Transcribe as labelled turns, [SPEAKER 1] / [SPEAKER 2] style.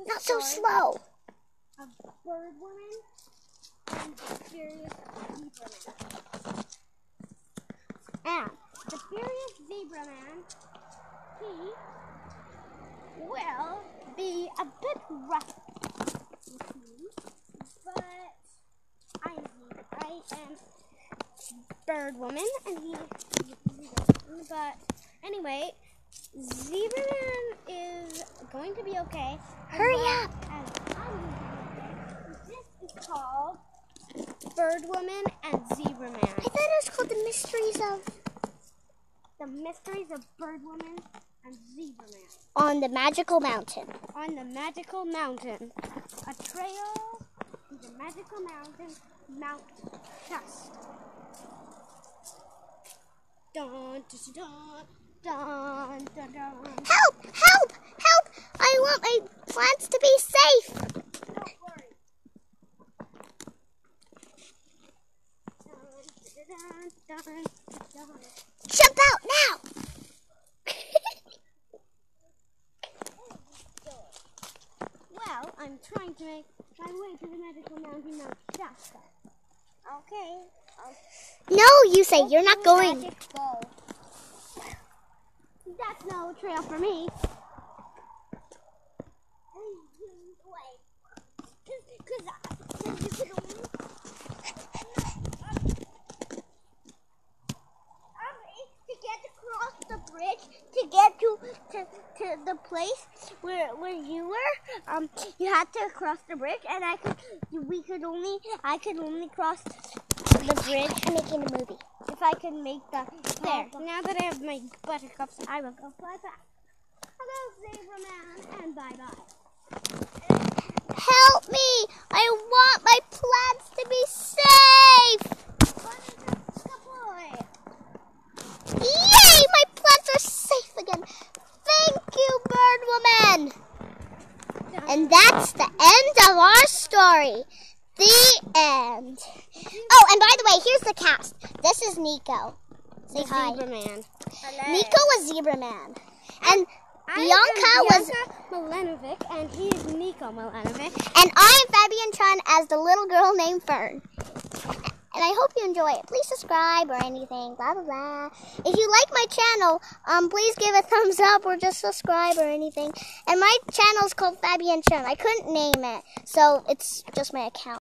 [SPEAKER 1] Not so slow.
[SPEAKER 2] A bird woman and the furious zebra man. And the furious zebra man, he will be a bit rough with me, but I am bird woman and he is zebra man. But anyway, zebra man is going to be okay.
[SPEAKER 1] Hurry up.
[SPEAKER 2] This is called Bird Woman and Zebra Man.
[SPEAKER 1] I thought it was called
[SPEAKER 2] The Mysteries of Bird Woman and Zebra Man.
[SPEAKER 1] On the Magical Mountain.
[SPEAKER 2] On the Magical Mountain. A trail to the Magical Mountain, Mount Shasta. Dun, dun, dun, dun, dun, dun.
[SPEAKER 1] Help! Help! Help! I want my plants to be safe.
[SPEAKER 2] Don't worry. Dun, dun, dun, dun.
[SPEAKER 1] Jump out now!
[SPEAKER 2] Well, I'm trying to make my way to the Magical Mountain, Mount Shasta. Okay.
[SPEAKER 1] No, you say you're not going.
[SPEAKER 2] Magic bow. That's no trail for me. To get to the place where you were, you had to cross the bridge, and I could only cross the bridge.
[SPEAKER 1] I'm making a movie.
[SPEAKER 2] If I could make the there. Now that I have my buttercups, I will go fly back. Hello, Zebra Man, and bye-bye.
[SPEAKER 1] Help me! I want my plants to be safe! Yay! My plants are safe again. Thank you, Bird Woman. And that's the end of our story. The end. Oh, and by the way, here's the cast. This is Nico. Say hi.
[SPEAKER 2] Zebra Man. Hello.
[SPEAKER 1] Nico was Zebra Man. And Bianca was
[SPEAKER 2] Milanovic, and he is Nico Milanovic.
[SPEAKER 1] And I am Fabian Chun as the little girl named Fern. And I hope you enjoy it. Please subscribe or anything, blah, blah, blah. If you like my channel, please give a thumbs up or just subscribe or anything. And my channel is called Fabian Chun. I couldn't name it, so it's just my account.